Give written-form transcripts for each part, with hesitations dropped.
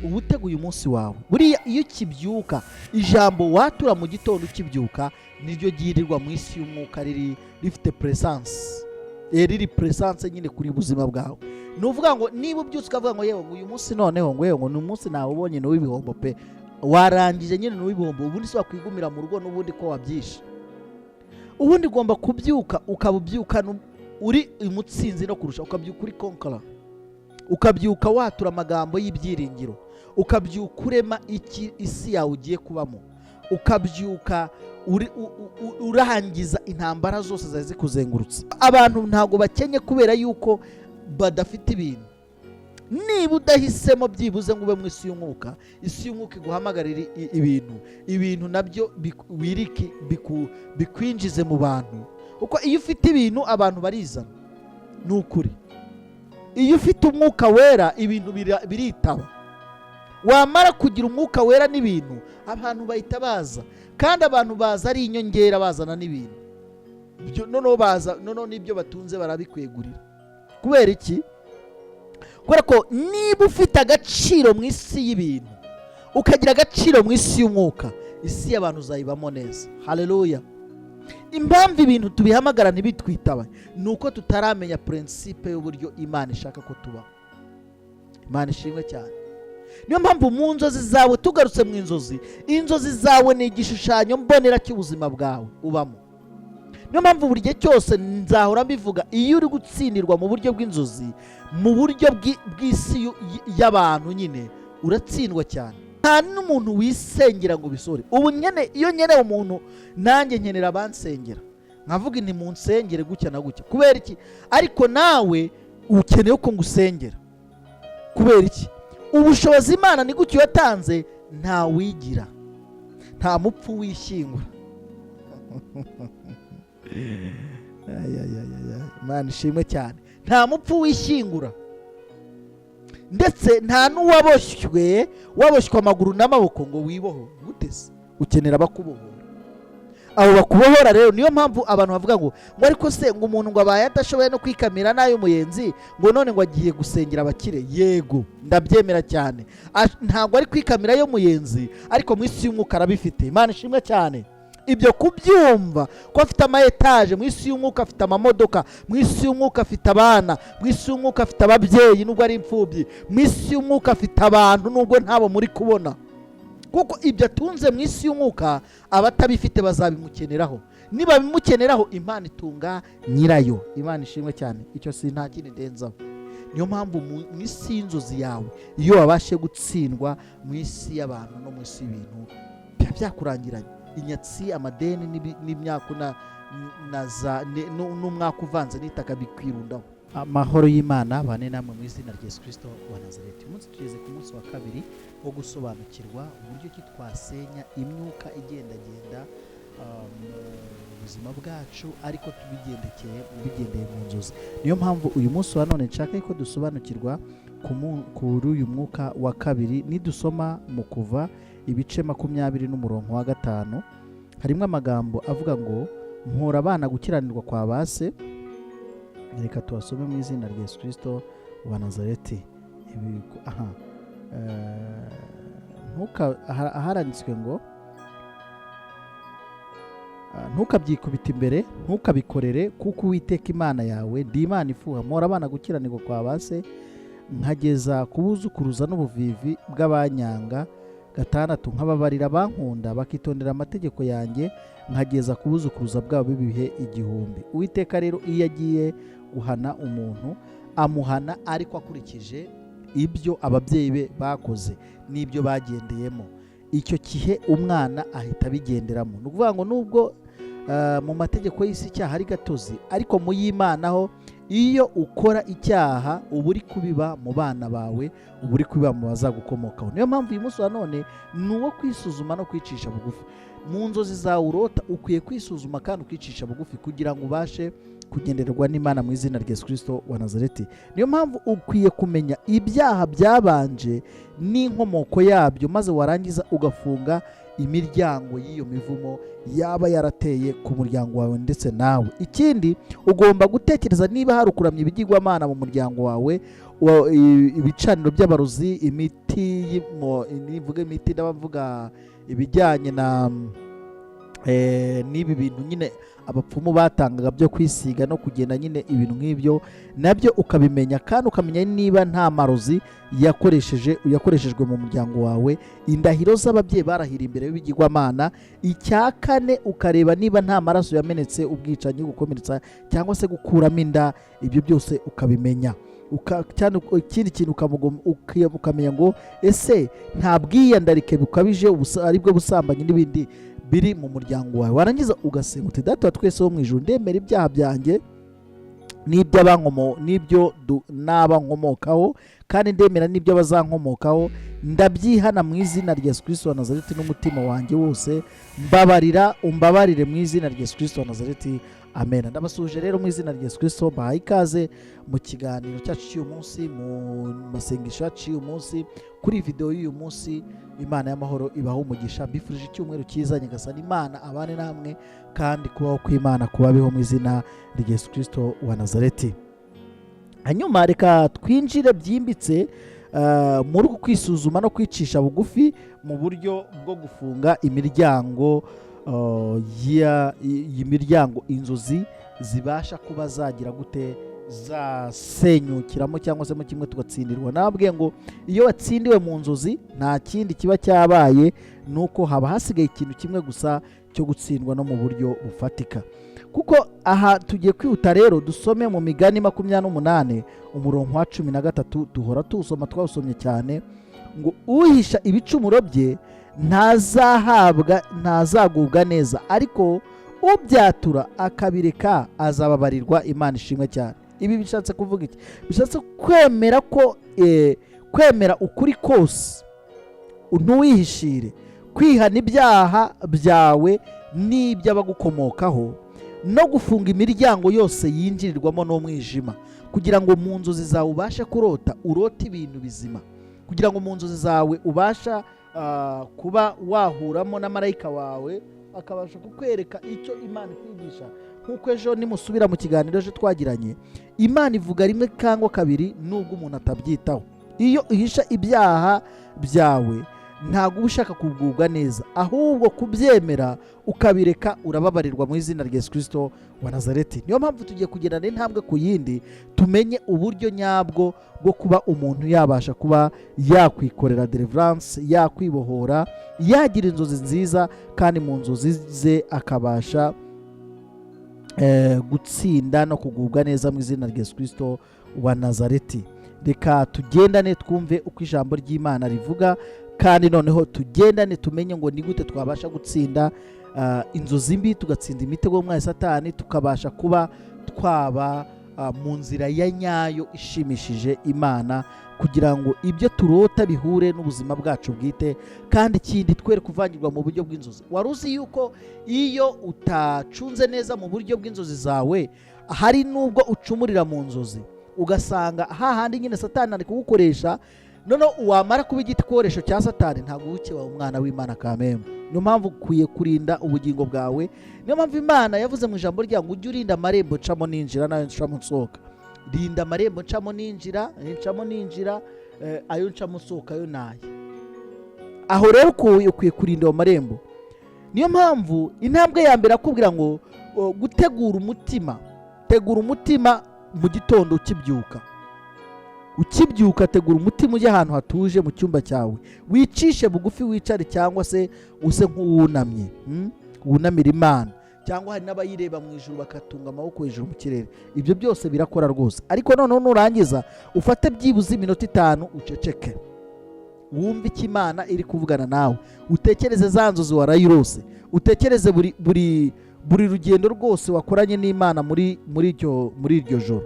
uba uteguye umunsi wawe. Buriya iyo ukibyuka, ijambo watura mu gitondo ukibyuka niryo ryirirwa mu isi y'umwuka, rifite presence, riri presence nyine kuri buzima bwawe. Ni uvuga ngo niba ubyutse ukavuga ngo yewe ngo uyu munsi noneho ngo ni umunsi nawe ubonye ni w'ibihombo pe, warangije nyine ni w'ibihombo, ubundi si wakwigumira mu rugo n'ubundi ko wabyishe. Ubundi ugomba kubyuka, ukabubyuka uri umutsinzi no kurusha, ukabyuka uri konkara, ukabyuka watura amagambo y'ibyiringiro, ukabyuka urema isi yawe ugiye kubamo, ukabyuka urangiza intambara zose zari zikuzengurutse. Abantu ntabwo bakenye kubera yuko badafite ibintu. Niba udahisemo byibuze ngo ube mu isi y'umwuka, isi y'umwuka iguhamagarira ibintu nabyo wiriki bikwinjize mu bantu, kuko iyo ufite ibintu abantu barizana. Ni ukuri, iyo ufite umwuka wera ibintu biritaba. Wamara kugira umwuka wera n'ibintu, abantu bahita baza, kandi abantu baza ari inyongera, bazana n'ibintu noneho n'ibyo batunze barabikwegurira. Kubera iki? Kubera ko niba ufite agaciro mu isi y'ibintu, ukagira agaciro mu isi y'umwuka, isi y'abantu uzayibamo neza. Haleluya. Impamvu ibintu tubihamagara ntibitwitabe ni uko tutaramenya principe y'uburyo Imana ishaka ko tubaho. Imana ishimwe cyane. Niyo mpamvu mu nzozi zawe, tugarutse mu inzozi zawe ni igishushanyo mbonera cy'ubuzima bwawe ubamo. Niyo mpamvu buri gihe cyose nzahora mbivuga, iyo uri gutsindirwa mu buryo bw'inzozi, mu buryo bw'isi y'abantu nyine, uratsindwa cyane. Nta n'umuntu wisengera ngo bisore. Ubu iyo nkeneye umuntu, nanjye nkenera abansengera, nkavuga nti munsengere gutya na gutya. Kubera iki? Ariko nawe ukeneye ko ngusengera. Kubera iki? Ubushobozi Imana ni gutyo yatanze, nta wigira, nta mupfu wishyingura. Imana ishimwe cyane. Nta mupfu wishyingura, ndetse nta n'uwaboshywe amaguru n'amaboko ngo wiboho. Gutese ukenera abakubohora. Abo bakubohora rero, niyo mpamvu abantu bavuga ngo ariko se ngo umuntu ngo abaye atashoboye no kwikamira nayo muyenzi, ngo none ngo agiye gusengera abakire. Yego, ndabyemera cyane. Ntabwo ari kwikamira yo muyenzi, ariko mu isi y'umwuka arabifite. Imana ishimwe cyane. Ibyo kubyumva ko afite ama etaje mu isi y'umwuka, afite amamodoka mu isi y'umwuka, afite abana mu isi y'umwuka, afite ababyeyi nubwo ari imfubyi mu isi y'umwuka, afite abantu nubwo ntabo muri kubona. Kuko ibyo atunze mu isi y'umwuka, abatabifite bazabimukeneraho. Niba bimukeneraho, Imana itunga nyirayo. Imana ishimwe cyane. Icyo si nta kindi ndenzaho. Niyo mpamvu mu isi y'inzozi yawe, iyo wabashe gutsindwa mu isi y'abantu no mu isi y'ibintu, byakurangiranye. Inyatsi, amadeni n'imyaku n'umwaka uvanze n'itaka bikwirundaho. Amahoro y'Imana bane namwe mu izina rya Yesu Kristo wa Nazareti. Umunsi tugeze ku munsi wa kabiri wo gusobanukirwa uburyo ki twasenya imyuka igendagenda mu buzima bwacu, ariko tubigendeye mu nzozi. Niyo mpamvu uyu munsi wa none nshaka ko dusobanukirwa kuri uyu mwuka wa kabiri. Nidusoma mu Kuva ibice 20 n'umurongo wa 5, harimo amagambo avuga ngo mpora abana gukiranirwa kwa base. Reka tuwasome mu izina rya Yesu Kristo wa Nazareti. Aharanditswe ngo ntukabyikubita imbere, ntukabikorere, kuko Uwiteka Imana yawe ndi Imana ifuha. Mpora abana gukiranirwa kwa base, nkageza kubuzukuruza n'ubuvivi bw'abanyanga. 6, nkababarira bankunda bakitondera amategeko yanjye, nkageza kubuzukuruza bwabo bibihe 1000. Uwiteka rero iyo agiye guhana umuntu, amuhana ariko akurikije ibyo ababyeyi be bakoze n'ibyo bagendeyemo. Icyo gihe umwana ahita abigenderamo. Ni ukuvuga ngo nubwo mu mategeko y'isi icyaha ari gatozi, ariko mu y'Imana ho iyo ukora icyaha uba uri kubiba mu bana bawe, uba uri kubiba mu bazagukomokaho. Niyo mpamvu uyu munsi wa none ni uwo kwisuzuma no kwicisha bugufi. Mu nzozi zawe urota ukwiye kwisuzuma kandi ukicisha bugufi, kugira ngo ubashe kugendererwa n'Imana mu izina rya Yesu Kristo wa Nazareti. Niyo mpamvu ukwiye kumenya ibyaha byabanje n'inkomoko yabyo, maze warangiza ugafunga imiryango y'iyo mivumo yaba yarateye ku muryango wawe ndetse nawe. Ikindi, ugomba gutekereza niba hari ukuramya ibigirwamana mu muryango wawe, ibicaniro by'abarozi, imiti, nivuga imiti ndabavuga ibijyanye na n'ibi bintu nyine abapfumu batangaga byo kwisiga no kugenda nyine ibintu nk'ibyo, nabyo ukabimenya, kandi ukamenya niba nta marozi yakoreshejwe mu muryango wawe, indahiro z'ababyeyi barahira imbere y'ibigirwamana. Icya kane, ukareba niba nta maraso yamenetse, ubwicanyi, gukomeretsa cyangwa se gukuramo inda, ibyo byose ukabimenya. Ikindi kintu ukamenya ngo ese nta bwiyandarike bukabije aribwo busambanyi n'ibindi biri mu muryango wawe. Warangiza ugasenga uti Data wa twese wo mu ijuru, ndemera ibyaha byanjye n'ibyo n'abankomokaho, kandi ndemera n'ibyo bazankomokaho, ndabyihana mu izina rya Yesu Kristo wa Nazareti n'umutima wanjye wose, umbabarire mu izina rya Yesu Kristo wa Nazareti, amen. Ndabasuje rero mu izina rya Yesu Kristo, bahaye ikaze mu kiganiro cyacu cy'uyu munsi, mu masengesho yacu y'uyu munsi, kuri video y'uyu munsi. Imana y'amahoro ibaho umugisha, mbifurije icyumweru cyiza, nyagasani Imana abane namwe, kandi kubaho kw'Imana kubabeho mu izina rya Yesu Kristo wa Nazareti. Hanyuma reka twinjire byimbitse muri uku kwisuzuma no kwicisha bugufi mu buryo bwo gufunga imiryango inzozi zibasha kuba zagira gute, zasenyukiramo cyangwa se mu kimwe tugatsindirwa. Nababwiye ngo iyo watsindiwe mu nzozi nta kindi kiba cyabaye, nuko haba hasigaye ikintu kimwe gusa cyo gutsindwa no mu buryo bufatika. Kuko aha tugiye kwihuta rero, dusome mu Migani 28 umurongo wa 13. duhora tuwusoma, twawusomye cyane, ngo uhisha ibicumuro bye ntazagubwa neza, ariko ubyatura akabireka azababarirwa. Imana ishimwe cyane. Ibi bishatse kuvuga iki? Bishatse kwemera ukuri kose, ntuwihishire, kwihana ibyaha byawe n'iby'abagukomokaho, no gufunga imiryango yose yinjirirwamo n'umwijima, kugira ngo mu nzozi zawe ubashe kurota, urote ibintu bizima, kugira ngo mu nzozi zawe ubasha kuba wahuramo na marayika wawe akabasha kukwereka icyo Imana ikwigisha. Nk'uko ejo nimusubira mu kiganiro ejo twagiranye, Imana ivuga rimwe cyangwa kabiri nubwo umuntu atabyitaho. Iyo uhisha ibyaha byawe ntabwo uba ushaka kugubwa neza, ahubwo kubyemera ukabireka urababarirwa mu izina rya Yesu Kristo wa Nazareti. Niyo mpamvu tugiye kugendana intambwe ku yindi, tumenye uburyo nyabwo bwo kuba umuntu yabasha kuba yakwikorera deliverance, yakwibohora, yagira inzozi nziza, kandi mu nzozi ze akabasha gutsinda no kugubwa neza mu izina rya Yesu Kristo wa Nazareti. Reka tugendane twumve uko ijambo ry'Imana rivuga, kandi noneho tugendane tumenye ngo ni gute twabasha gutsinda inzozi mbi, tugatsinda imitego y'umwanzi Satani, tukabasha kuba twaba mu nzira ya nyayo ishimishije Imana, kugira ngo ibyo turota bihure n'ubuzima bwacu bwite. Kandi ikindi, twere kuvangirwa mu buryo bw'inzozi. Wari uzi yuko iyo utacunze neza mu buryo bw'inzozi zawe, hari nubwo ucumurira mu nzozi ugasanga hahandi nyine Satani ari kugukoresha, noneho wamara kuba igikoresho cya Satani, ntabwo uba umwana w'Imana kamembe. Niyo mpamvu ukwiye kurinda ubugingo bwawe. Niyo mpamvu Imana yavuze mu ijambo ryayo ngo ujye urinda amarembo ncamo ninjira n'ayo ncamo nsohoka. Rinda amarembo ncamo ninjira, ayo ncamo nsohoka yo naye. Aho rero ukwiye kurinda ayo marembo. Niyo mpamvu intambwe ya mbere akubwira ngo gutegura umutima. Tegura umutima mu gitondo ukibyuka, tegura umutima ujye ahantu hatuje mu cyumba cyawe, wicishe bugufi, wicare cyangwa se use nk'uwunamye, wunamira Imana. Cyangwa hari n'abayireba mu ijuru bakatunga amaboko hejuru mu kirere. Ibyo byose birakora rwose. Ariko noneho nurangiza ufate byibuze iminota 5 uceceke, wumve icyo Imana iri kuvugana nawe, utekereze za nzozi warayirose, utekereze buri rugendo rwose wakoranye n'Imana muri iryo joro.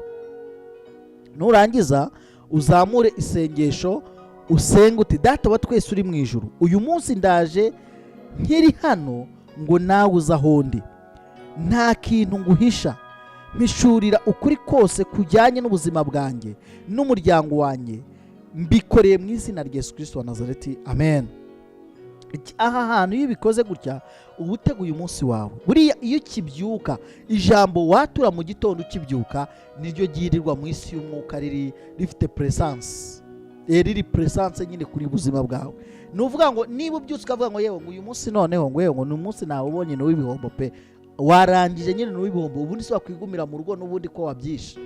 Nurangiza uzamure isengesho, usenge uti Data wa twese uri mu ijuru, uyu munsi ndaje nkiri hano ngo nawe uzahondi, nta kintu nguhisha, mpishurira ukuri kose kujyanye n'ubuzima bwanjye n'umuryango wanjye, mbikoreye mu izina rya Yesu Kristo wa Nazareti, amen. Aha hantu iyo ubikoze gutya uba uteguye umunsi wawe. Buriya iyo ukibyuka, ijambo watura mu gitondo ukibyuka niryo ryirirwa mu isi y'umwuka, rifite presence, riri presence nyine kuri buzima bwawe. Ni uvuga ngo niba ubyutse ukavuga ngo yewe ngo uyu munsi noneho ngo yewe ngo ni umunsi nawe ubonye ni uw'ibihombo pe, warangije nyine ni uw'ibihombo, ubundi si wakwigumira mu rugo n'ubundi ko wabyishe.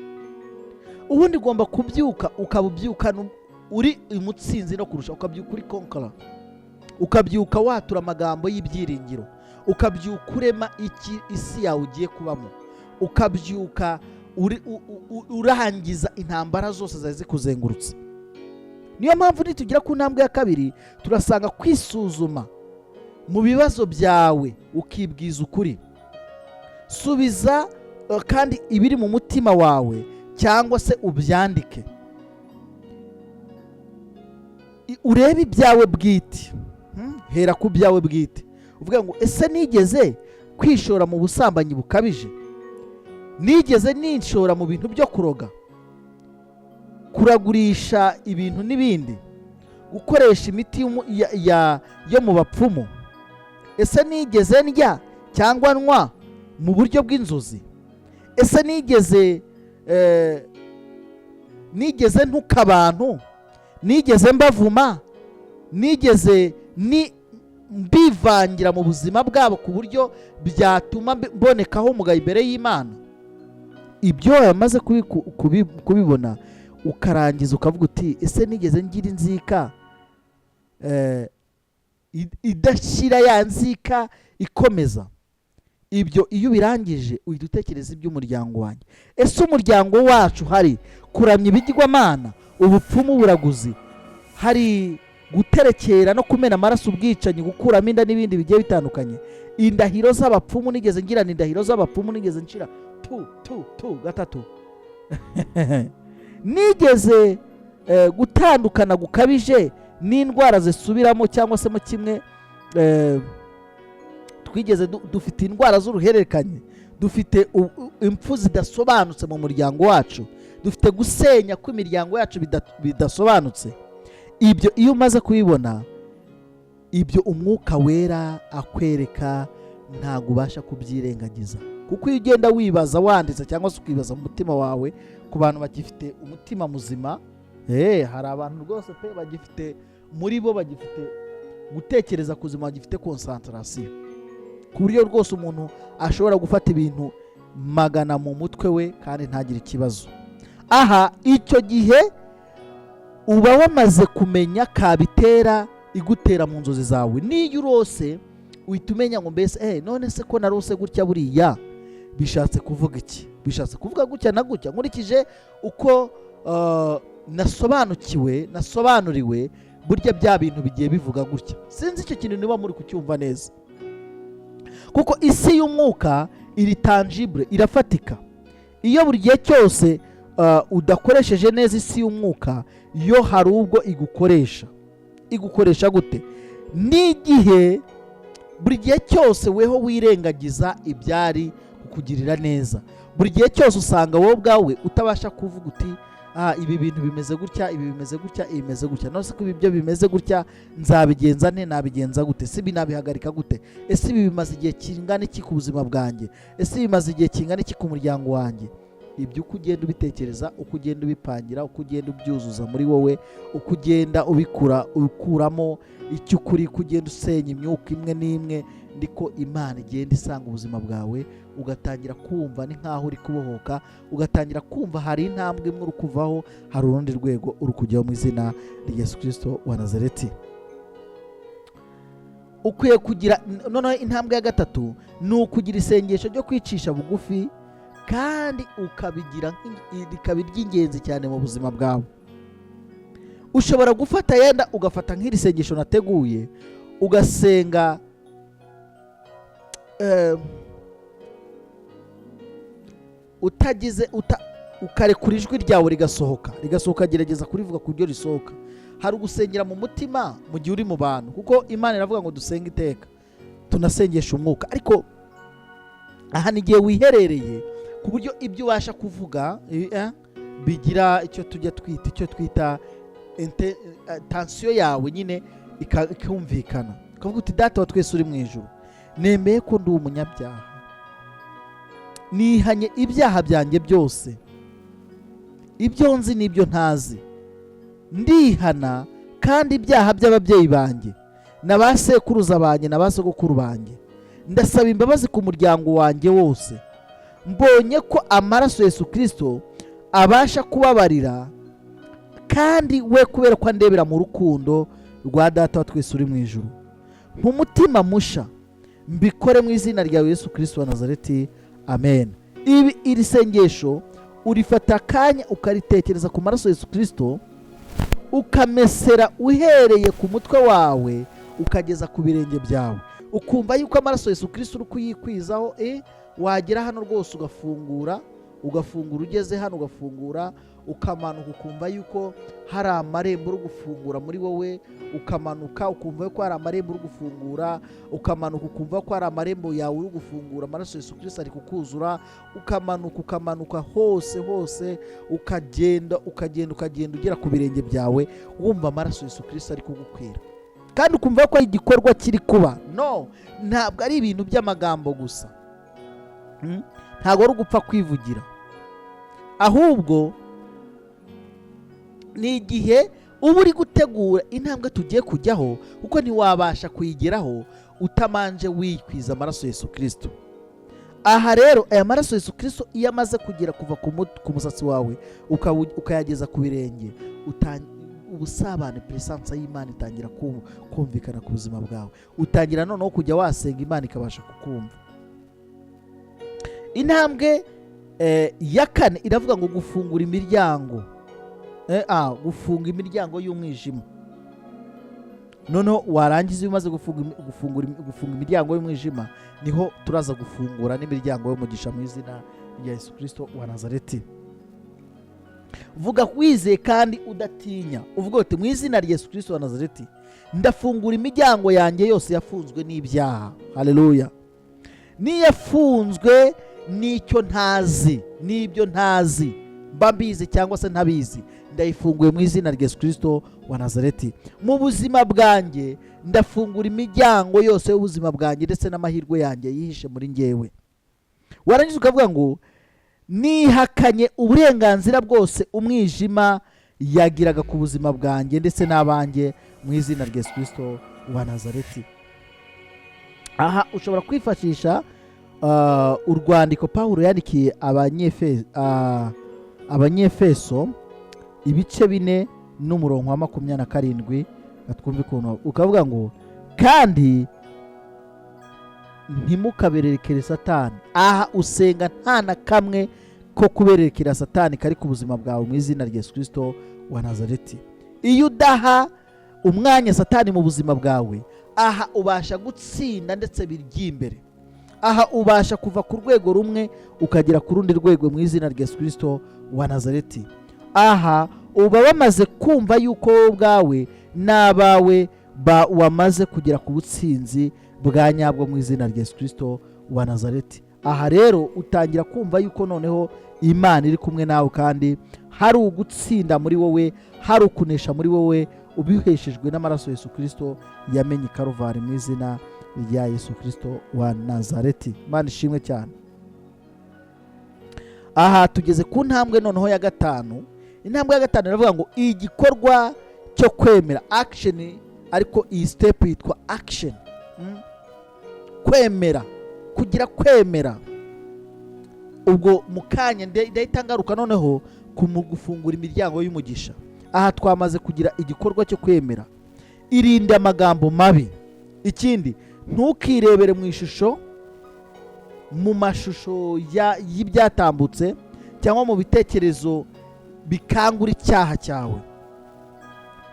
Ubundi ugomba kubyuka, ukaba ubyukana uri umutsinzi no kurusha, ukabyuka uri konkara, ukabyuka watura amagambo y'ibyiringiro, ukabyuka urema isi yawe ugiye kubamo, ukabyuka urangiza intambara zose zari zikuzengurutse. Niyo mpamvu nitugira ku ntambwe ya kabiri, turasanga kwisuzuma mu bibazo byawe ukibwiza ukuri. Subiza kandi ibiri mu mutima wawe cyangwa se ubyandike, urebe ibyawe bwite. Hera ku byawe bwite, uvuga ngo ese nigeze kwishora mu busambanyi bukabije? Nigeze ninshora mu bintu byo kuroga, kuragurisha ibintu n'ibindi, gukoresha imiti yo mu bapfumu? Ese nigeze ndya cyangwa nywa mu buryo bw'inzozi? Ese nigeze ntuka abantu? Nigeze mbavuma? Nigeze mbivangira mu buzima bwabo ku buryo byatuma mbonekaho umugayo imbere y'Imana? Ibyo yamaze kubibona, ukarangiza ukavuga uti ese nigeze ngira inzika idashira, ya nzika ikomeza? Ibyo iyo ubirangije uhita utekereza iby'umuryango wanjye. Ese umuryango wacu hari kuramya ibigirwamana, ubupfumu, uburaguzi, hari guterekera no kumena amaraso, ubwicanyi, gukuramo inda n'ibindi bigiye bitandukanye? Indahiro z'abapfumu nigeze ngirana, indahiro z'abapfumu nigeze nshira gatatu? Nigeze gutandukana gukabije n'indwara zisubiramo, cyangwa se mu kimwe twigeze dufite indwara z'uruhererekanye, dufite impfu zidasobanutse mu muryango wacu, dufite gusenya kw'imiryango yacu bidasobanutse. Ibyo iyo umaze kubibona, ibyo umwuka wera akwereka, ntabwo ubasha kubyirengagiza. Kuko iyo ugenda wibaza wanditse cyangwa se ukibaza mu mutima wawe, ku bantu bagifite umutima muzima, hari abantu rwose pe bagifite muri bo, bagifite gutekereza ku buzima, bagifite concentration, ku buryo rwose umuntu ashobora gufata ibintu magana mu mutwe we kandi ntagire ikibazo. Aha icyo gihe uba wamaze kumenya kabitera igutera mu nzozi zawe. Niyo urose uhita umenya ngo mbese none se ko narose gutya buriya bishatse kuvuga iki? Bishatse kuvuga gutya na gutya, nkurikije uko nasobanuriwe, burya bya bintu bigiye bivuga gutya. Sinzi icyo kintu niba muri kucyumva neza, kuko isi y'umwuka iri tangible, irafatika. Iyo buri gihe cyose udakoresheje neza isi y'umwuka, yo hari ubwo igukoresha gute? N'igihe buri gihe cyose weho wirengagiza ibyari kukugirira neza. Buri gihe cyose usanga wowe ubwawe utabasha kuvuga uti ibi bintu bimeze gutya, ibi bimeze gutya, ibi bimeze gutya, none se ko ibi byo bimeze gutya nzabigenza nte, nabigenza gute? Ese ibi nabihagarika gute? Ese ibi bimaze igihe kingana iki ku buzima bwanjye? Ese bimaze igihe kingana iki ku muryango wanjye? Ibyo uko ugenda ubitekereza, uko ugenda ubipangira, uko ugenda ubyuzuza muri wowe, uko ugenda ukuramo icyo ukuri, uko ugenda usenya imyuka imwe n'imwe, ndiko Imana igenda isanga ubuzima bwawe, ugatangira kumva ni nkaho uri kubohoka, ugatangira kumva hari intambwe imwe uri kuvaho, hari urundi rwego uri kujyaho mu izina rya Yesu Kristo wa Nazareti. Ukwiye kugira noneho intambwe ya gatatu, ni ukugira isengesho ryo kwicisha bugufi, kandi rikaba iry'ingenzi cyane mu buzima bwawe. Ushobora gufata yenda ugafata nk'iri sengesho nateguye, ugasenga ukarekura ijwi ryawe rigasohoka, gerageza kurivuga ku buryo risohoka. Hari ugusengera mu mutima mu gihe uri mu bantu, kuko Imana iravuga ngo dusenge iteka, tunasengesha umwuka. Ariko aha ni igihe wiherereye ku buryo ibyo ubasha kuvuga bigira icyo twita tensiyo yawe nyine ikumvikana, ukavuga uti data wa twese uri mu ijuru, nemeye ko ndi umunyabyaha, nihanye ibyaha byanjye byose, ibyo nzi n'ibyo ntazi, ndihana kandi ibyaha by'ababyeyi banjye na ba sekuruza banjye na ba sogokuru banjye, ndasaba imbabazi ku muryango wanjye wose, mbonye ko amaraso Yesu Kristo abasha kubabarira, kandi we kubera ko andebera mu rukundo rwa data wa twese uri mu ijuru, nk'umutima musha mbikore mu izina rya Yesu Kristo wa Nazareti, amen. Iri sengesho urifata akanya ukaritekereza ku maraso Yesu Kristo, ukamesera uhereye ku mutwe wawe ukageza ku birenge byawe, ukumva yuko amaraso Yesu Kristo uri kuyikwizaho. Wagera hano rwose ugafungura ugeze hano ugafungura, ukamanuka ukumva yuko hari amarembo uri gufungura muri wowe, ukamanuka ukumva yuko hari amarembo uri gufungura, ukamanuka ukumva ko hari amarembo yawe uri gufungura, amaraso Yesu Kristo ari kukuzura, ukamanuka hose ukagenda ugera ku birenge byawe, wumva amaraso Yesu Kristo ari kugukwira, kandi ukumva ko ari igikorwa kiri kuba. Ntabwo ari ibintu by'amagambo gusa, ntabwo ari ugupfa kwivugira, ahubwo ni igihe uba uri gutegura intambwe tugiye kujyaho, kuko ntiwabasha kuyigeraho utamanje wikwiza amaraso Yesu Kristo. Aha rero aya maraso Yesu Kristo iyo amaze kugera kuva ku musatsi wawe ukayageza ku birenge, ubusabane, peresanse y'Imana itangira kumvikana ku buzima bwawe, utangira noneho kujya wasenga Imana ikabasha kukumva. Intambwe ya kane iravuga ngo gufungura imiryango, gufunga imiryango y'umwijima. Noneho warangiza iyo umaze gufunga imiryango y'umwijima, niho turaza gufungura n'imiryango y'umugisha mu izina rya Yesu Kristo wa Nazareti. Vuga wizeye kandi udatinya, uvuga uti mu izina rya Yesu Kristo wa Nazareti ndafungura imiryango yanjye yose yafunzwe n'ibyaha. Haleluya. Niyafunzwe n'icyo ntazi, n'ibyo ntazi, mba mbizi cyangwa se ntabizi, ndayifunguye mu izina rya Yesu Kristo wa Nazareti. Mu buzima bwanjye ndafungura imiryango yose y'ubuzima bwanjye ndetse n'amahirwe yanjye yihishe muri njyewe. Warangiza ukavuga ngo nihakanye uburenganzira bwose umwijima yagiraga ku buzima bwanjye ndetse n'abanjye mu izina rya Yesu Kristo wa Nazareti. Aha ushobora kwifashisha urwandiko Pawulo yandikiye Abanyefeso ibice 4 n'umurongo wa 27, twumve ukuntu ukavuga ngo kandi ntimukabererekere Satani. Aha usenga nta na kamwe ko kubererekera Satani kari ku buzima bwawe mu izina rya Yesu Kristo wa Nazareti. Iyo udaha umwanya Satani mu buzima bwawe, aha ubasha gutsinda ndetse birya imbere. Aha ubasha kuva ku rwego rumwe ukagera ku rundi rwego mu izina rya Yesu Kristo wa Nazareti. Aha uba bamaze kumva yuko wowe ubwawe n'abawe wamaze kugera ku butsinzi bwa nyabwo mu izina rya Yesu Kristo wa Nazareti. Aha rero utangira kumva yuko noneho Imana iri kumwe nawe, kandi hari ugutsinda muri wowe, hari ukunesha muri wowe, ubiheshejwe n'amaraso Yesu Kristo yamenye i Karuvari mu izina rya Yesu Kristo wa Nazareti. Imana ishimwe cyane. Aha tugeze ku ntambwe noneho ya gatanu. Intambwe ya gatanu iravuga ngo igikorwa cyo kwemera, action, ariko iyi step yitwa action. Kwemera, kugira kwemera. Ubwo mukanya ndahita ngaruka noneho gufungura imiryango y'umugisha. Aha twamaze kugira igikorwa cyo kwemera. Irinde amagambo mabi. Ikindi, ntukirebere mu ishusho, mu mashusho y'ibyatambutse cyangwa mu bitekerezo bikangura icyaha cyawe.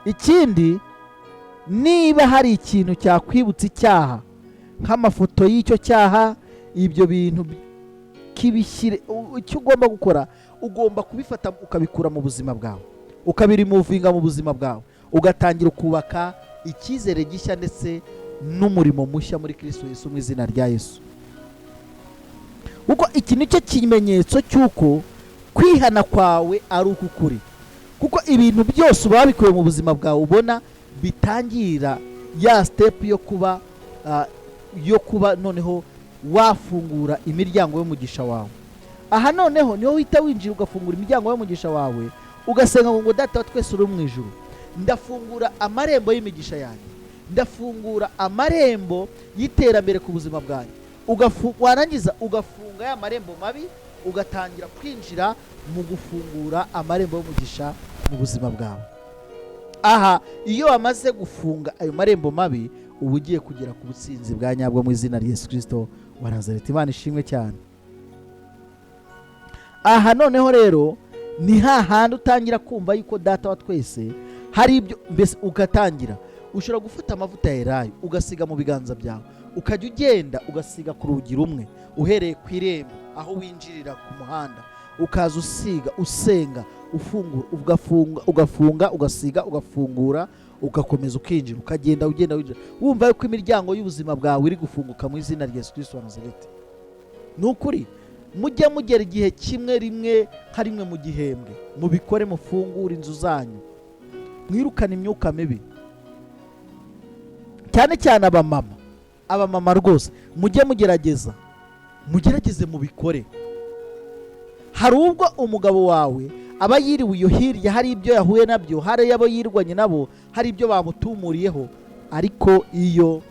Ikindi, niba hari ikintu cyakwibutsa icyaha nk'amafoto y'icyo cyaha, ibyo bintu kibishyire. Icyo ugomba gukora, ugomba kubifata ukabikura mu buzima bwawe, ukabirimuvinga mu buzima bwawe, ugatangira kubaka icyizere gishya ndetse n'umurimo mushya muri Kristo Yesu mu izina rya Yesu. kuko iki nicyo kimenyetso cy'uko kwihana kwawe ari ukukuri. Kuko ibintu byose uba wabikuye mu buzima bwawe ubona bitangira ya step yo kuba noneho wafungura imiryango y'umugisha wawe. Aha noneho niho uhita winjira ugafungura imiryango y'umugisha wawe, ugasenga ngo Data wa twese uri mu ijuru, ndafungura amarembo y'imigisha yanjye, ndafungura amarembo y'iterambere ku buzima bwanjye. Warangiza ugafunga ya marembo mabi, ugatangira kwinjira mu gufungura amarembo y'umugisha mu buzima bwawe. Aha iyo wamaze gufunga ayo marembo mabi, uba ugiye kugera ku butsinzi bwa nyabwo mu izina rya Yesu Kristo wa Nazareti. Imana ishimwe cyane. Aha noneho rero ni hahandi utangira kumva yuko Data wa twese hari ibyo, mbese ugatangira ushobora gufata amavuta ya elayo ugasiga mu biganza byawe, ukajya ugenda ugasiga ku rugi rumwe uhereye ku irembo aho winjirira ku muhanda, ukaza usiga, usenga, ufungura, ugafunga, ugasiga, ugafungura, ugakomeza ukinjira, ukagenda ugenda wumva yuko imiryango y'ubuzima bwawe iri gufunguka mu izina rya Yesu Kristo wa Nazareti. Ni ukuri, mujye mugera igihe rimwe mu gihembwe, mubikore, mufungure inzu zanyu, mwirukane imyuka mibi, cyane cyane abamama rwose mujye mugerageze mubikore. Hari ubwo umugabo wawe aba yiriwe iyo hirya, hari ibyo yahuye nabyo, hari abo yirwanye nabo, hari ibyo bamutumuriyeho, ariko iyo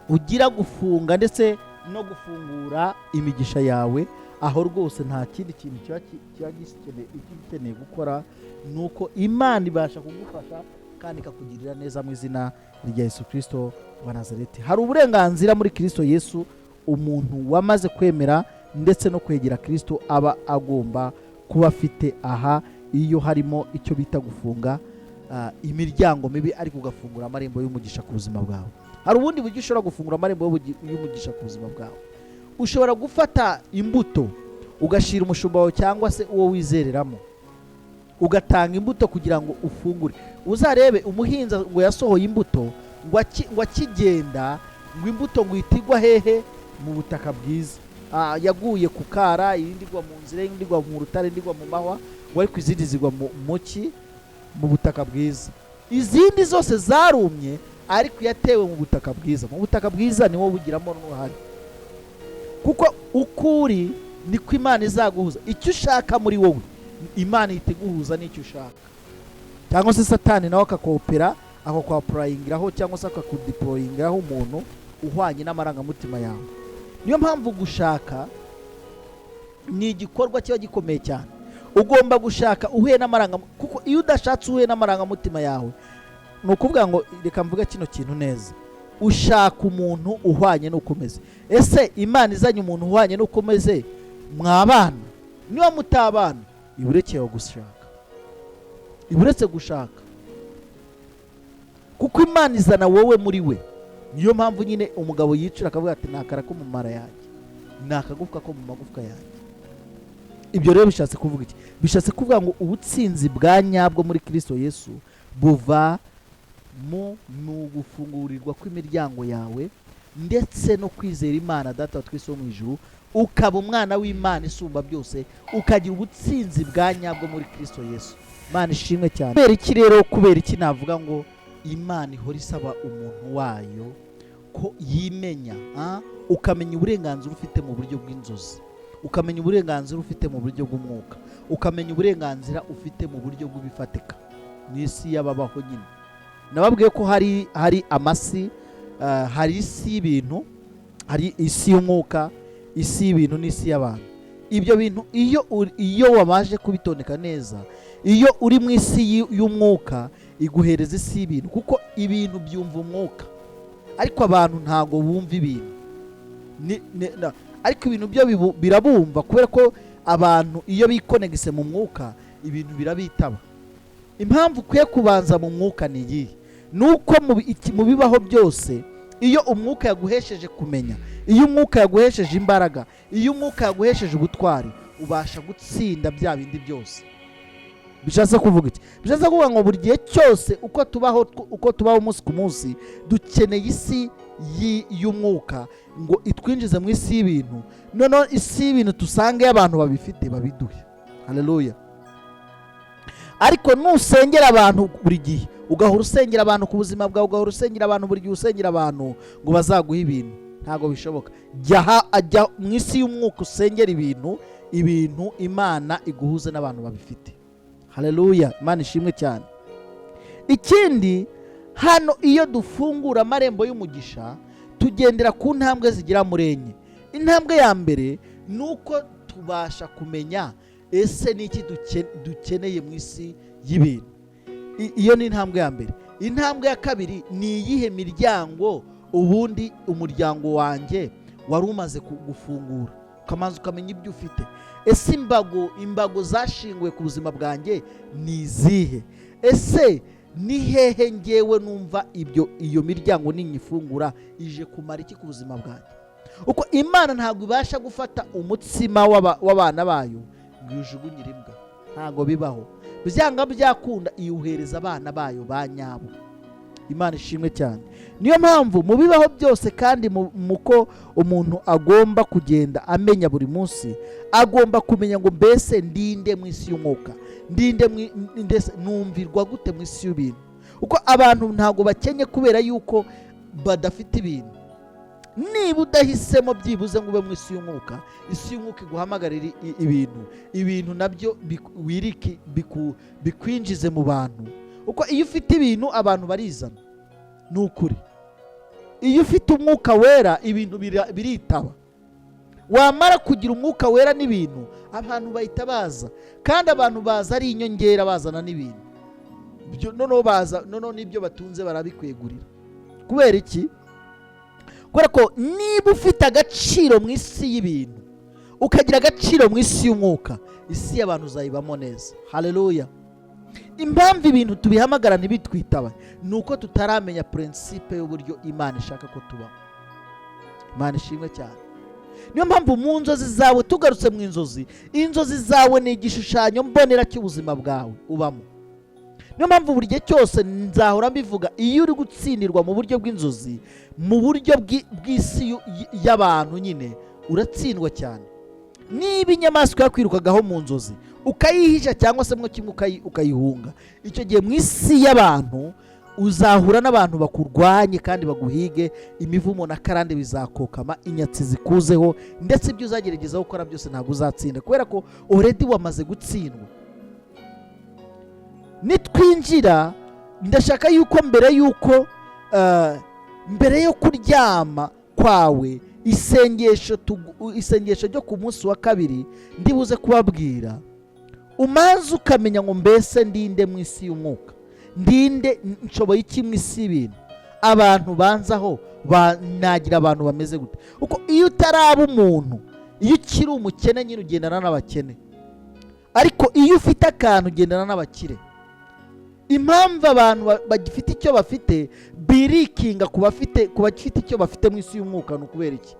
ugira gufunga ndetse no gufungura imigisha yawe, aho rwose nta kindi kintu kiba gikeneye gukora, nuko Imana ibasha kugufasha kandi ikakugirira neza mu izina rya Yesu Kristo wa Nazareti. Hari uburenganzira muri Kristo Yesu umuntu wamaze kwemera ndetse no kwegera Kristo aba agomba kuba afite. Aha iyo harimo icyo bita gufunga imiryango mibi, ariko ugafungura amarembo y'umugisha ku buzima bwawe. Hari ubundi buryo ushobora gufungura amarembo y'umugisha ku buzima bwawe. Ushobora gufata imbuto ugashira umushumba wawe cyangwa se uwo wizereramo, ugatanga imbuto kugira ngo ufungure. Uzarebe umuhinza ngo yasohoye imbuto, ngo akigenda ngo imbuto ngo itigwa hehe? Mu butaka bwiza. Yaguye ku kara, iyindi igwa mu nzira, iyindi igwa mu rutare, indi igwa mu mahwa, ariko izindi zigwa mu butaka bwiza. Izindi zose zarumye, ariko yatewe mu butaka bwiza. Mu butaka bwiza ni wowe bugiramo n'uruhare, kuko ukuri niko Imana izaguhuza. Icyo ushaka muri wowe Imana itiguhuza n'icyo ushaka, cyangwa se Satani nawe akakopera, akakwapurayingiraho cyangwa se akakudiployingiraho umuntu uhwanye n'amarangamutima yawe. Niyo mpamvu gushaka ni igikorwa kiba gikomeye cyane. Ugomba gushaka uhuye n'amarangamutima, kuko iyo udashatse uhuye n'amarangamutima yawe, ni ukuvuga ngo reka mvuga kino kintu neza, ushaka umuntu uhwanye n'ukomeze. Ese Imana izanye umuntu uhwanye n'ukomeze, mwabana? Niba mutabana, iburekewe gushaka, kuko Imana izana wowe muri we. Niyo mpamvu nyine umugabo yicira akavuga ati nakara ko mu mara yanjye, nakagufwa ko mu magufwa yanjye. Ibyo rero bishatse kuvuga iki? Bishatse kuvuga ngo ubutsinzi bwa nyabwo muri Kristo Yesu buva mu gufungurirwa kw'imiryango yawe, ndetse no kwizera Imana Data wa twese wo mu ijuru, ukaba umwana w'Imana isumba byose, ukagira ubutsinzi bwa nyabwo muri Kristo Yesu. Imana ishimwe cyane. Kubera iki navuga ngo Imana ihora isaba umuntu wayo ko yimenya, ukamenya uburenganzira ufite mu buryo bw'inzozi, ukamenya uburenganzira ufite mu buryo bw'umwuka, ukamenya uburenganzira ufite mu buryo bw'ibifatika mu isi y'ababaho. Nyine nababwiye ko hari amasi, hari isi y'ibintu, hari isi y'umwuka, isi y'ibintu n'isi y'abantu. Ibyo bintu iyo wamaje kubitondeka neza, iyo uri mu isi y'umwuka iguhereza isi y'ibintu, kuko ibintu byumva umwuka, ariko abantu ntago bumva ibintu. Ariko ibintu byo birabumva, kubera ko abantu iyo bikonegise mu mwuka, ibintu birabitaba. Impamvu ukwiye kubanza mu mwuka ni iyi, nuko mu bibaho byose, iyo umwuka yaguhesheje kumenya, iyo umwuka yaguhesheje imbaraga, iyo umwuka yaguhesheje ubutwari, ubasha gutsinda bya bindi byose. Bishatse kuvuga iki? Bishatse kuvuga ngo buri gihe cyose uko tubaho umunsi ku munsi, dukeneye isi y'umwuka ngo itwinjize mu isi y'ibintu, noneho isi y'ibintu tusange abantu babifite babiduhe. Haleluya. Ariko nusengera abantu buri gihe, ugahora usengera abantu ku buzima bwawe, ugahora usengera abantu buri gihe, usengera abantu ngo bazaguhe ibintu, ntabwo bishoboka. Ajya mu isi y'umwuka usengera ibintu Imana iguhuze n'abantu babifite. Haleluya, Imana ishimwe cyane. Ikindi, hano iyo dufungura amarembo y'umugisha tugendera ku ntambwe zigira muri enye. Intambwe ya mbere ni uko tubasha kumenya ese ni iki dukeneye mu isi y'ibintu. Iyo ni intambwe ya mbere. Intambwe ya kabiri ni iyihe miryango ubundi umuryango wanjye wari umaze gufungura, ukamanza ukamenya ibyo ufite. Ese imbago zashinguwe ku buzima bwanjye ni izihe? Ese ni hehe ngewe numva iyo miryango ninyifungura ije kumara iki ku buzima bwanjye? Uko Imana ntabwo ibasha gufata umutsima w'abana bayo ngo ijugunyire imbwa, ntabwo bibaho. Byanga byakunda iwuhereza abana bayo ba nyabo. Imana ishimwe cyane. Niyo mpamvu mu bibaho byose kandi muko umuntu agomba kugenda amenya buri munsi, agomba kumenya ngo mbese ndinde mu isi y'umwuka, numvirwa gute mu isi y'ibintu. Uko abantu ntabwo bakenye kubera yuko badafite ibintu. Niba udahisemo byibuze ngo ube mu isi y'umwuka, isi y'umwuka iguhamagarira ibintu nabyo bikwinjize mu bantu. Uko iyo ufite ibintu abantu barizana, ni ukuri. Iyo ufite umwuka wera ibintu biritaba. Wamara kugira umwuka wera n'ibintu, abantu bahita baza, kandi abantu baza ari inyongera, bazana n'ibintu noneho n'ibyo batunze barabikwegurira. Kubera iki? Kubera ko niba ufite agaciro mu isi y'ibintu, ukagira agaciro mu isi y'umwuka, isi y'abantu uzayibamo neza. Haleluya. Impamvu ibintu tubihamagara ntibitwitaba ni uko tutaramenya prinsipe y'uburyo Imana ishaka ko tubaho. Imana ishimwe cyane. Niyo mpamvu mu nzozi zawe, tugarutse mu inzozi zawe ni igishushanyo mbonera cy'ubuzima bwawe ubamo. Niyo mpamvu buri gihe cyose nzahora mbivuga, iyo uri gutsindirwa mu buryo bw'inzozi, mu buryo bw'isi y'abantu nyine, uratsindwa cyane. Niba inyamaswa yakwirukagaho mu nzozi ukayihisha cyangwa se mwo kimwe ukayihunga, icyo gihe mu isi y'abantu uzahura n'abantu bakurwanye kandi baguhige, imivumo na karande bizakokama, inyatsi zikuzeho, ndetse ibyo uzagerageza gukora byose ntabwo uzatsinda, kubera ko already wamaze gutsindwa. Nitwinjira, ndashaka yuko mbere yo kuryama kwawe, isengesho ryo ku munsi wa kabiri ndibuze kubabwira, umanze ukamenya ngo mbese ndinde mu isi y'umwuka, ndinde nshoboye iki mu isi y'ibintu, abantu banzaho nagira abantu bameze gute. Uko iyo utaraba umuntu, iyo ukiri umukene nyine ugendana n'abakene, ariko iyo ufite akantu ugendana n'abakire. Impamvu abantu bagifite icyo bafite birikinga ku bafite icyo bafite mu isi y'umwuka ni ukubera iki?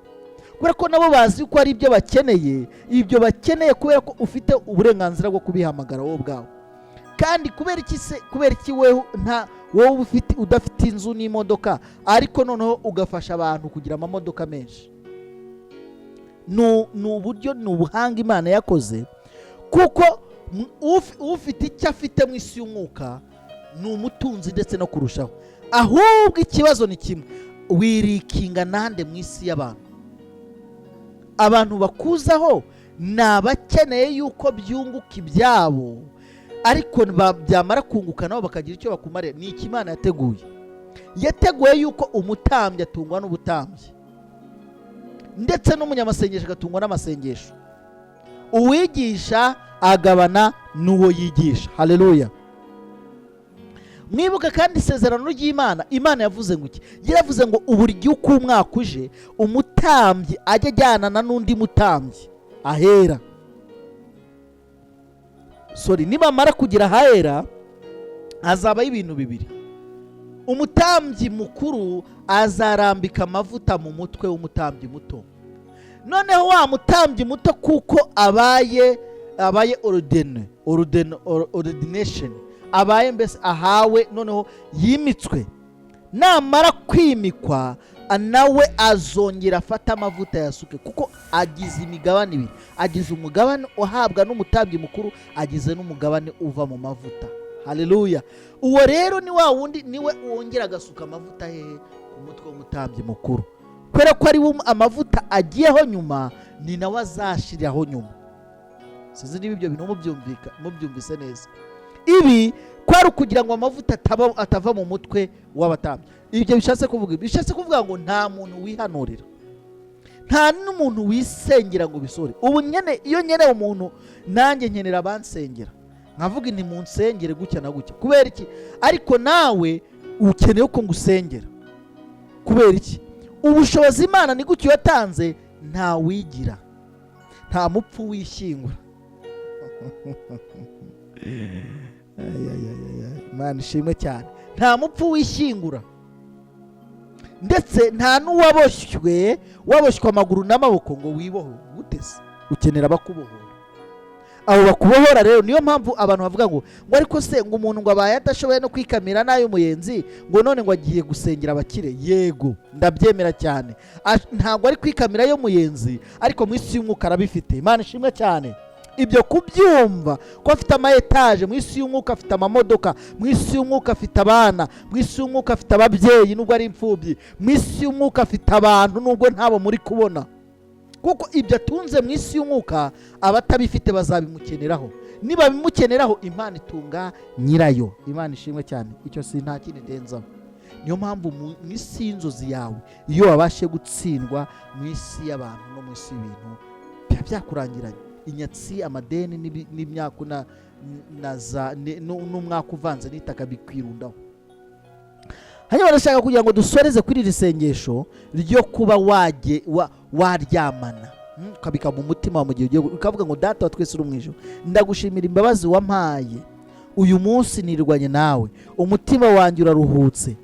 Kubera ko nabo bazi ko ari ibyo bakeneye kubera ko ufite uburenganzira bwo kubihamagara wowe ubwawe. Kandi kubera iki wowe udafite inzu n'imodoka, ariko noneho ugafasha abantu kugira amamodoka menshi? Ni ubuhanga Imana yakoze, kuko ufite icyo afite mu isi y'umwuka ni umutunzi ndetse no kurushaho. Ahubwo ikibazo ni kimwe, wirikinga nande mu isi y'abantu. Abantu bakuzaho ni abakeneye yuko byunguka ibyabo, ariko byamara kunguka nabo bakagira icyo bakumarira. Ni iki Imana yateguye yuko umutambyi atungwa n'ubutambyi, ndetse n'umunyamasengesho agatungwa n'amasengesho, uwigisha agabana n'uwo yigisha. Haleluya. Mwibuka kandi isezerano ry'Imana, Imana yavuze ngo iki? Yaravuze ngo uburyo uko umwaka uje, umutambyi ajya ajyanana n'undi mutambyi ahera. Nibamara kugira ahera, hazabaho ibintu bibiri. Umutambyi mukuru azarambika amavuta mu mutwe w'umutambyi muto. Noneho wa mutambyi muto kuko abaye ordination, abaye mbese ahawe, noneho yimitswe. Namara kwimikwa, nawe azongera afata amavuta yasuke, kuko agize imigabane ibiri. Agize umugabane uhabwa n'umutambyi mukuru, agize n'umugabane uva mu mavuta. Haleluya. Uwo rero ni wa wundi niwe wongera agasuka amavuta hehe ku mutwe w'umutambyi mukuru, kubera ko ari amavuta agiyeho nyuma, ni nawe azashiriraho nyuma. Sizi niba ibyo bintu mubyumvise neza. Ibi kwari kugira ngo amavuta atava mu mutwe w'abatambyi. Ibyo bishatse kuvuga ngo nta muntu wihanurira, nta n'umuntu wisengera ngo bisore. Ubu nyene iyo nkeneye umuntu, nanjye nkenera abansengera, nkavuga nti munsengere gutya na gutya. Kubera iki? Ariko nawe ukeneye ko ngusengera. Kubera iki? Ubushobozi Imana ni gutyo yatanze, nta wigira, nta mupfu wishyingura. Imana ishimwe cyane. Nta mupfu wishyingura, ndetse nta n'uwaboshywe amaguru n'amaboko ngo wibohe. Gutese ukenera abakubohora. Abo bakubohora rero, niyo mpamvu abantu bavuga ngo ariko se ngo umuntu ngo abaye adashoboye no kwikamira nayo muyenzi, ngo none ngo agiye gusengera abakire. Yego, ndabyemera cyane. Ntabwo ari kwikamira yo muyenzi, ariko mu isi y'umwuka arabifite. Imana ishimwe cyane. Ibyo kubyumva ko afite ama etaje mu isi y'umwuka, afite amamodoka mu isi y'umwuka, afite abana mu isi y'umwuka, afite ababyeyi nubwo ari imfubyi mu isi y'umwuka, afite abantu nubwo ntabo muri kubona. Kuko ibyo atunze mu isi y'umwuka, abatabifite bazabimukeneraho. Niba bimukeneraho, Imana itunga nyirayo. Imana ishimwe cyane. Icyo si nta kindi ndenzaho. Niyo mpamvu mu isi y'inzozi yawe, iyo wabashe gutsindwa mu isi y'abantu no mu isi y'ibintu, byakurangiranye. Inyatsi, amadeni n'imyaku n'umwaka uvanze n'itaka bikwirundaho. Hanyuma ndashaka kugira ngo dusoreze kuri iri sengesho ryo kuba waryamana, ukabika mu mutima wa mu gihe ugiye, ukavuga ngo Data wa twese uri mu ijuru, ndagushimira imbabazi wampaye. Uyu munsi nirwanye nawe, umutima wanjye uraruhutse.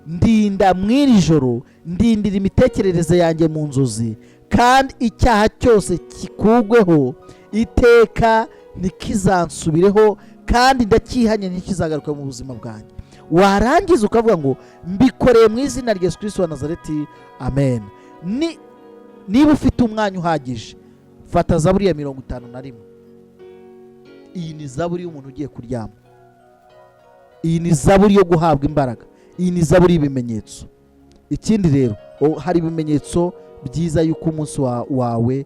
Ndinda mw'iri joro, ndindira imitekerereze yanjye mu nzozi, kandi icyaha cyose kikugweho iteka ntikizansubireho, kandi ndakihanye ntikizagaruka mu buzima bwanjye. Warangiza ukavuga ngo mbikoreye mu izina rya Yesu Kristo wa Nazareti, amen. Niba ufite umwanya uhagije, fata Zaburi ya 51. Iyi ni Zaburi y'umuntu ugiye kuryama. Iyi ni Zaburi yo guhabwa imbaraga. Iyi ni Zaburi y'ibimenyetso. Ikindi rero, hari ibimenyetso byiza yuko umunsi wawe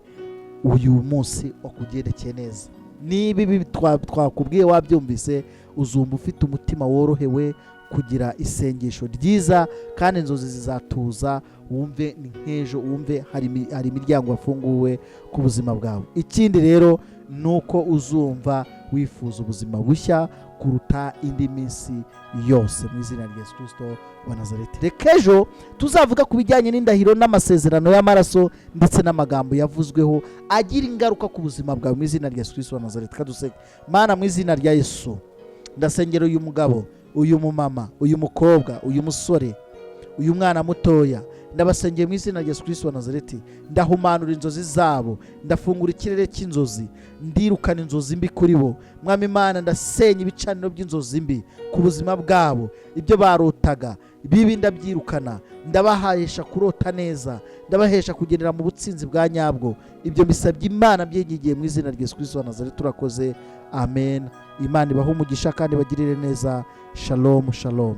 uyu munsi wakugendekeye neza. Niba ibi twakubwiye wabyumvise, uzumva ufite umutima worohewe kugira isengesho ryiza, kandi inzozi zizatuza. Wumve ni nk'ejo, wumve hari imiryango wafunguwe ku buzima bwawe. Ikindi rero nuko uzumva wifuza ubuzima bushya kuruta indi minsi yose, mu izina rya Yesu Kristo wa Nazareti. Reka ejo tuzavuga ku bijyanye n'indahiro n'amasezerano y'amaraso ndetse n'amagambo yavuzweho agira ingaruka ku buzima bwawe, mu izina rya Yesu Kristo wa Nazareti. Kadusenge. Mana, mu izina rya Yesu ndasengera uyu mugabo, uyu mumama, uyu mukobwa, uyu musore, uyu mwana mutoya, ndabasengeye mu izina rya Yesu Kristo wa Nazareti. Ndahumanura inzozi zabo, ndafungura ikirere cy'inzozi, ndirukana inzozi mbi kuri bo. Mwami Imana, ndasenya ibicaniro by'inzozi mbi ku buzima bwabo. Ibyo barotaga bibi ndabyirukana, ndabahesha kurota neza, ndabahesha kugendera mu butsinzi bwa nyabwo. Ibyo bisabye Imana byengigiye mu izina rya Yesu Kristo wa Nazareti. Turakoze, amen. Imana ibahe umugisha kandi bagirire neza. Shalom, shalom.